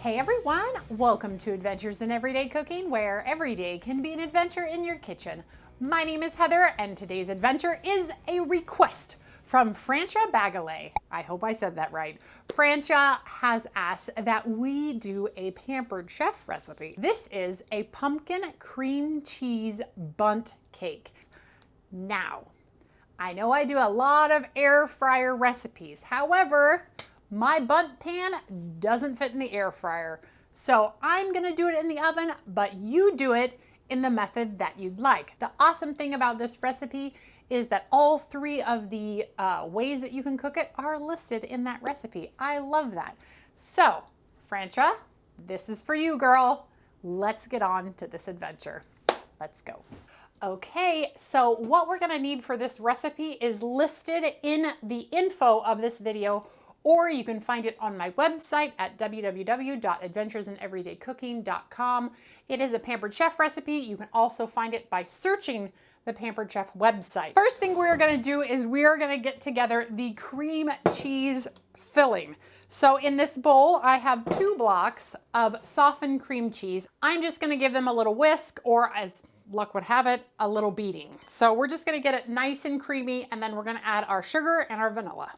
Hey everyone, welcome to Adventures in Everyday Cooking, where every day can be an adventure in your kitchen. My name is Heather, and today's adventure is a request from Francia Bagale. I hope I said that right. Francia has asked that we do a Pampered Chef recipe. This is a pumpkin cream cheese bundt cake. Now, I know I do a lot of air fryer recipes. However, my bundt pan doesn't fit in the air fryer. So I'm gonna do it in the oven, but you do it in the method that you'd like. The awesome thing about this recipe is that all three of the ways that you can cook it are listed in that recipe. I love that. So, Francia, this is for you, girl. Let's get on to this adventure. Let's go. Okay, so what we're gonna need for this recipe is listed in the info of this video, or you can find it on my website at www.adventuresinEverydayCooking.com. It is a Pampered Chef recipe. You can also find it by searching the Pampered Chef website. First thing we're gonna do is we're gonna get together the cream cheese filling. So in this bowl, I have 2 blocks of softened cream cheese. I'm just gonna give them a little whisk, or as luck would have it, a little beating. So we're just gonna get it nice and creamy, and then we're gonna add our sugar and our vanilla.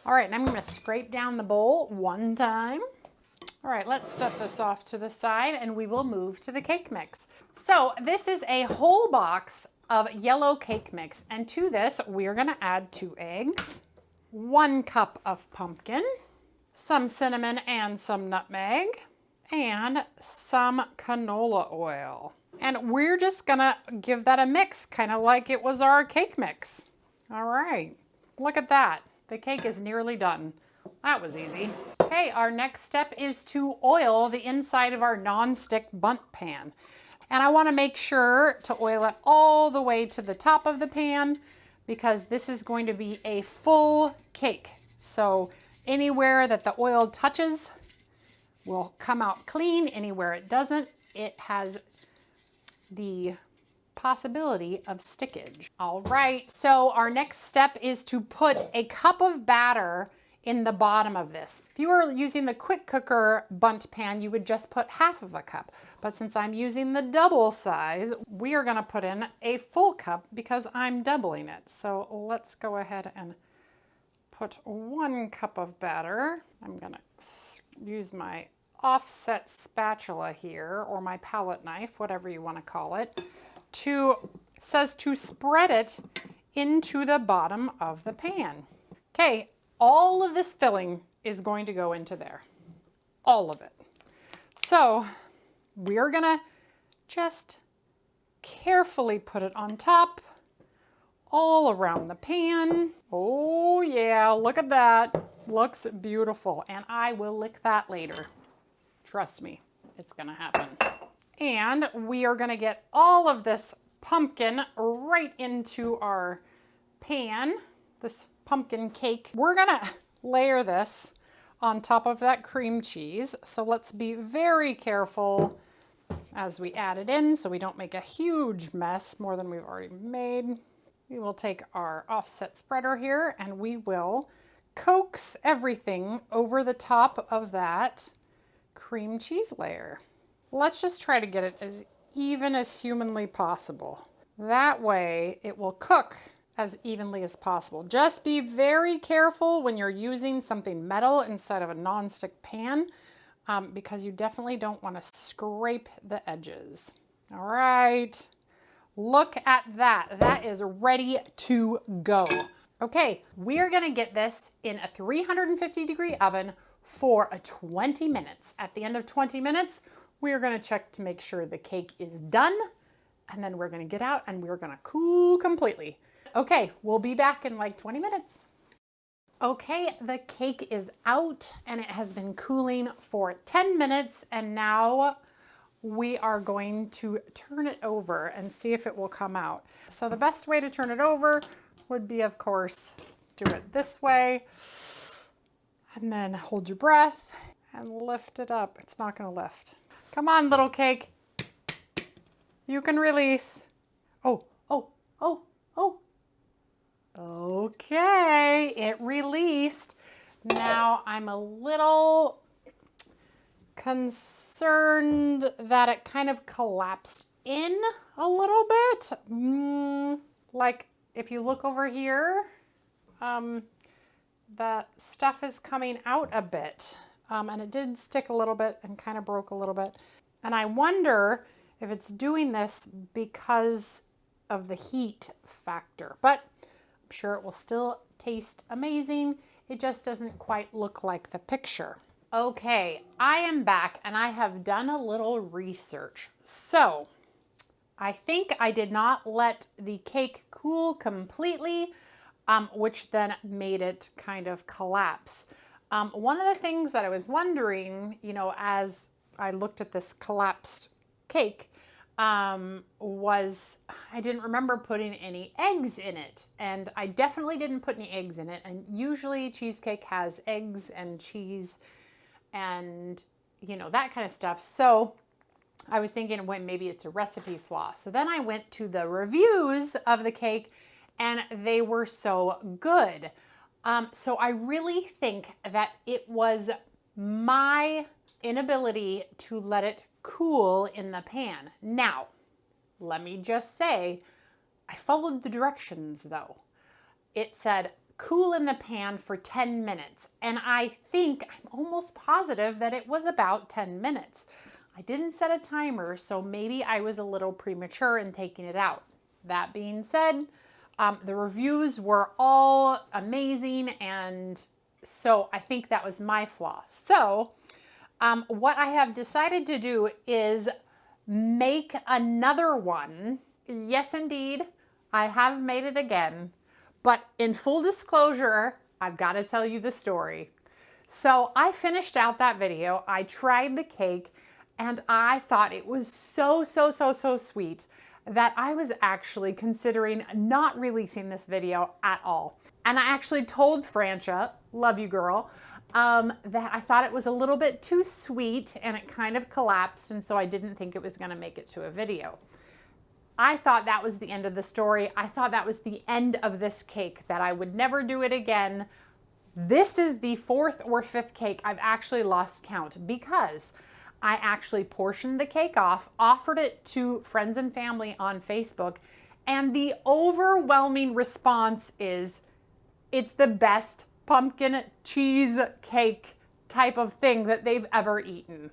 All right, and I'm gonna scrape down the bowl one time. All right, let's set this off to the side and we will move to the cake mix. So this is a whole box of yellow cake mix, and to this, we are gonna add 2 eggs, 1 cup of pumpkin, some cinnamon and some nutmeg, and some canola oil. And we're just gonna give that a mix, kind of like it was our cake mix. All right, look at that. The cake is nearly done. That was easy. Okay, our next step is to oil the inside of our non-stick bundt pan. And I wanna make sure to oil it all the way to the top of the pan, because this is going to be a full cake. So anywhere that the oil touches will come out clean. Anywhere it doesn't, it has the possibility of stickage. All right, so our next step is to put a cup of batter in the bottom of this. If you were using the quick cooker bundt pan, you would just put half of a cup. But since I'm using the double size, we are gonna put in a full cup because I'm doubling it. So let's go ahead and put 1 cup of batter. I'm gonna use my offset spatula here, or my palette knife, whatever you wanna call it. Says to spread it into the bottom of the pan. Okay, all of this filling is going to go into there. All of it. So we're gonna just carefully put it on top, all around the pan. Oh yeah, look at that. Looks beautiful. And I will lick that later. Trust me, it's gonna happen. And we are gonna get all of this pumpkin right into our pan, this pumpkin cake. We're gonna layer this on top of that cream cheese. So let's be very careful as we add it in so we don't make a huge mess, more than we've already made. We will take our offset spreader here and we will coax everything over the top of that cream cheese layer. Let's just try to get it as even as humanly possible. That way it will cook as evenly as possible. Just be very careful when you're using something metal instead of a non-stick pan, because you definitely don't want to scrape the edges. All right, look at that. That is ready to go. Okay, we're gonna get this in a 350-degree oven for 20 minutes. At the end of 20 minutes, we're gonna check to make sure the cake is done, and then we're gonna get out and we're gonna cool completely. Okay, we'll be back in like 20 minutes. Okay, the cake is out and it has been cooling for 10 minutes, and now we are going to turn it over and see if it will come out. So the best way to turn it over would be, of course, do it this way, and then hold your breath and lift it up. It's not gonna lift. Come on, little cake. You can release. Oh, oh, oh, oh. Okay, it released. Now I'm a little concerned that it kind of collapsed in a little bit. Like if you look over here, the stuff is coming out a bit. And it did stick a little bit and kind of broke a little bit. And I wonder if it's doing this because of the heat factor, but I'm sure it will still taste amazing. It just doesn't quite look like the picture. Okay, I am back and I have done a little research. So I think I did not let the cake cool completely, which then made it kind of collapse. One of the things that I was wondering, you know, as I looked at this collapsed cake, was I didn't remember putting any eggs in it. And I definitely didn't put any eggs in it. And usually cheesecake has eggs and cheese and, you know, that kind of stuff. So I was thinking, well, maybe it's a recipe flaw. So then I went to the reviews of the cake and they were so good. So I really think that it was my inability to let it cool in the pan. Now, let me just say, I followed the directions though. It said cool in the pan for 10 minutes. And I think, I'm almost positive that it was about 10 minutes. I didn't set a timer, so maybe I was a little premature in taking it out. That being said, the reviews were all amazing, and so I think that was my flaw. So what I have decided to do is make another one. Yes, indeed, I have made it again, but in full disclosure, I've got to tell you the story. So I finished out that video, I tried the cake, and I thought it was so sweet that I was actually considering not releasing this video at all. And I actually told Francha, love you girl, that I thought it was a little bit too sweet and it kind of collapsed, and so I didn't think it was gonna make it to a video. I thought that was the end of the story. I thought that was the end of this cake, that I would never do it again. This is the 4th or 5th cake I've actually lost count, because I actually portioned the cake off, offered it to friends and family on Facebook, and the overwhelming response is, it's the best pumpkin cheese cake type of thing that they've ever eaten.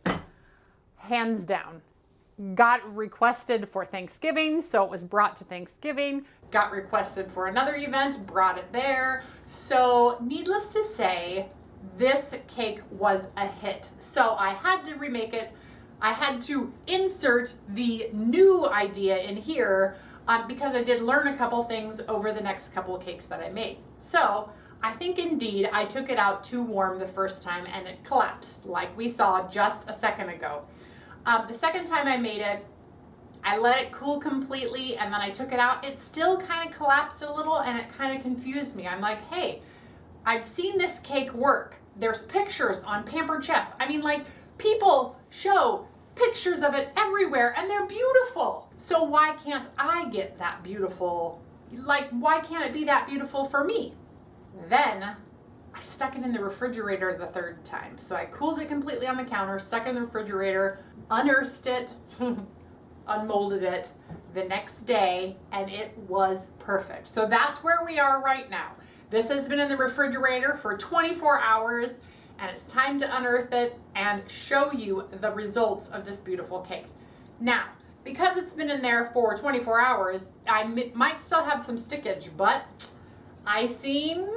Hands down. Got requested for Thanksgiving, so it was brought to Thanksgiving. Got requested for another event, brought it there. So needless to say, this cake was a hit. So I had to remake it. I had to insert the new idea in here because I did learn a couple things over the next couple of cakes that I made. So I think indeed I took it out too warm the first time and it collapsed, like we saw just a second ago. The second time I made it, I let it cool completely and then I took it out. It still kind of collapsed a little and it kind of confused me. I'm like, hey, I've seen this cake work. There's pictures on Pampered Chef. I mean, like, people show pictures of it everywhere and they're beautiful. So why can't I get that beautiful? Like, why can't it be that beautiful for me? Then I stuck it in the refrigerator the 3rd time. So I cooled it completely on the counter, stuck it in the refrigerator, unearthed it, unmolded it the next day, and it was perfect. So that's where we are right now. This has been in the refrigerator for 24 hours, and it's time to unearth it and show you the results of this beautiful cake. Now, because it's been in there for 24 hours, I might still have some stickage, but icing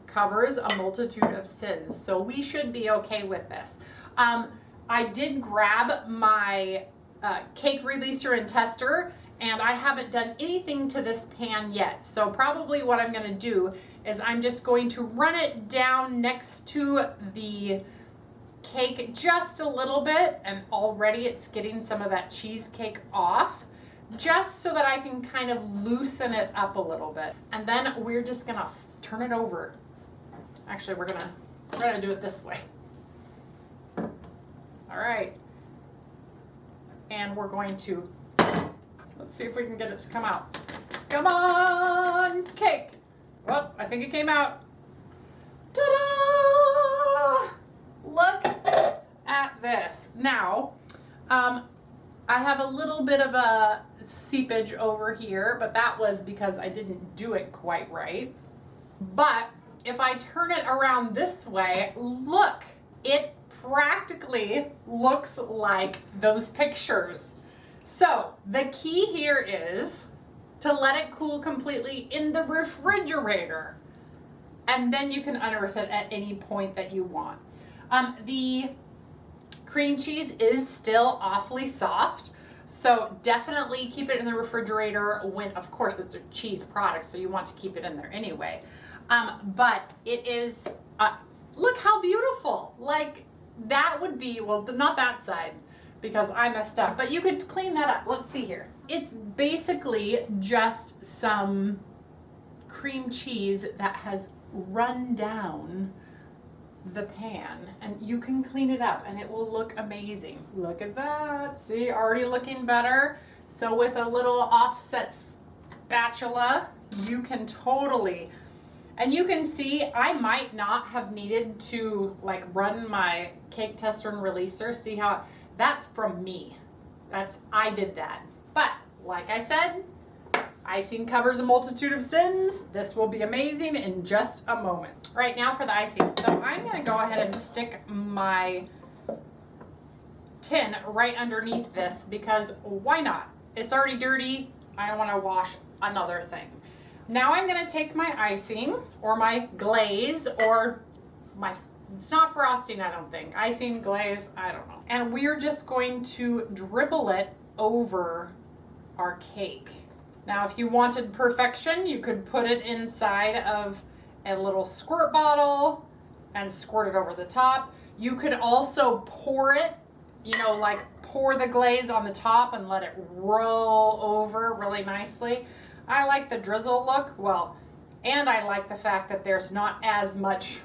covers a multitude of sins, so we should be okay with this. I did grab my cake releaser and tester, and I haven't done anything to this pan yet. So probably what I'm gonna do is I'm just going to run it down next to the cake just a little bit, and already it's getting some of that cheesecake off, just so that I can kind of loosen it up a little bit. And then we're just gonna turn it over. Actually, we're gonna do it this way. All right. And we're going to, let's see if we can get it to come out. Come on, cake. Well, I think it came out. Ta-da! Look at at this. Now, I have a little bit of a seepage over here, but that was because I didn't do it quite right. But if I turn it around this way, look, it practically looks like those pictures. So the key here is to let it cool completely in the refrigerator. And then you can unearth it at any point that you want. The cream cheese is still awfully soft, so definitely keep it in the refrigerator when, of course, it's a cheese product, so you want to keep it in there anyway. But it is, look how beautiful. Like, that would be, well, not that side, because I messed up, but you could clean that up. Let's see here. It's basically just some cream cheese that has run down the pan, and you can clean it up and it will look amazing. Look at that. See, already looking better. So with a little offset spatula, you can totally, and you can see I might not have needed to like run my cake tester and releaser. See how that's from me. I did that. But like I said, icing covers a multitude of sins. This will be amazing in just a moment. Right now for the icing. So I'm gonna go ahead and stick my tin right underneath this because why not? It's already dirty. I don't wanna wash another thing. Now I'm gonna take my icing or my glaze or my, it's not frosting, I don't think. Icing, glaze, I don't know. And we're just going to dribble it over our cake. Now, if you wanted perfection, you could put it inside of a little squirt bottle and squirt it over the top. You could also pour it, you know, like pour the glaze on the top and let it roll over really nicely. I like the drizzle look, well, and I like the fact that there's not as much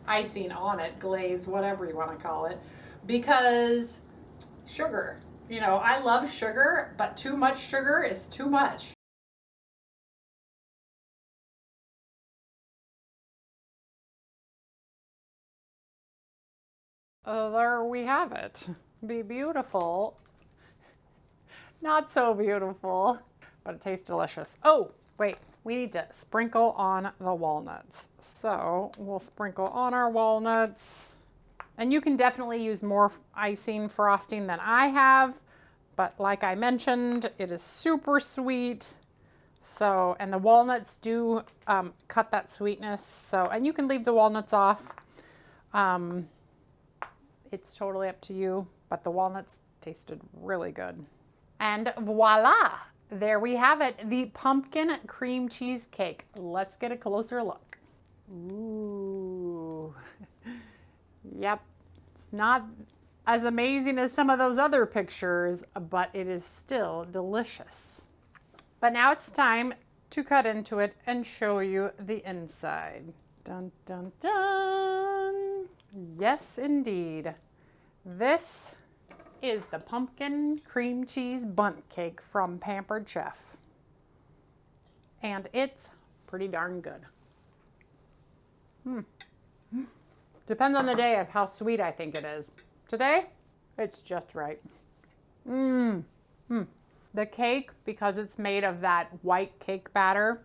icing on it, glaze, whatever you want to call it, because sugar. You know, I love sugar, but too much sugar is too much. There we have it. The beautiful, not so beautiful, but it tastes delicious. Oh, wait, we need to sprinkle on the walnuts. So we'll sprinkle on our walnuts. And you can definitely use more icing frosting than I have, but like I mentioned, it is super sweet. So, and the walnuts do cut that sweetness. So, and you can leave the walnuts off. It's totally up to you, but the walnuts tasted really good. And voila, there we have it, the pumpkin cream cheesecake. Let's get a closer look. Ooh. Yep, it's not as amazing as some of those other pictures, but it is still delicious. But now it's time to cut into it and show you the inside. Dun, dun, dun. Yes, indeed. This is the pumpkin cream cheese bundt cake from Pampered Chef. And it's pretty darn good. Depends on the day of how sweet I think it is. Today, it's just right. The cake, because it's made of that white cake batter,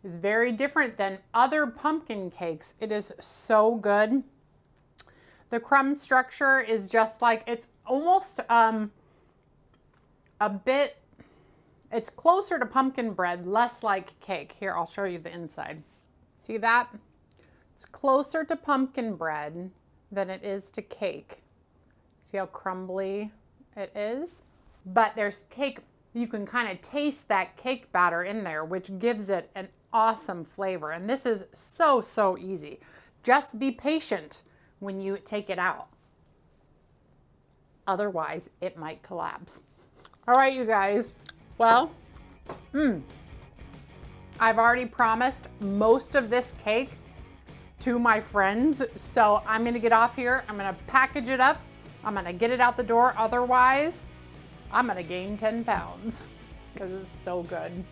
is very different than other pumpkin cakes. It is so good. The crumb structure is just like, it's almost a bit, it's closer to pumpkin bread, less like cake. Here, I'll show you the inside. See that? It's closer to pumpkin bread than it is to cake. See how crumbly it is? But there's cake, you can kind of taste that cake batter in there, which gives it an awesome flavor. And this is so, so easy. Just be patient when you take it out. Otherwise, it might collapse. All right, you guys. Well, I've already promised most of this cake to my friends, so I'm gonna get off here. I'm gonna package it up. I'm gonna get it out the door. Otherwise, I'm gonna gain 10 pounds because it's so good.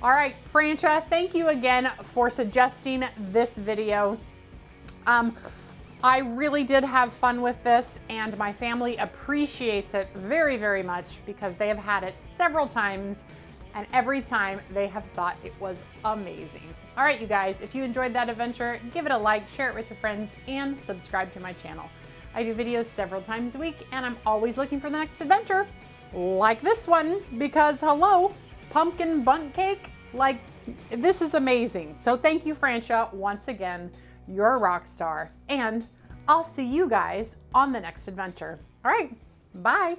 All right, Francia, thank you again for suggesting this video. I really did have fun with this, and my family appreciates it very, very much because they have had it several times, and every time they have thought it was amazing. All right, you guys, if you enjoyed that adventure, give it a like, share it with your friends, and subscribe to my channel. I do videos several times a week, and I'm always looking for the next adventure, like this one, because hello, pumpkin bundt cake, like this is amazing. So thank you, Francia, once again. You're a rock star, and I'll see you guys on the next adventure. All right, bye.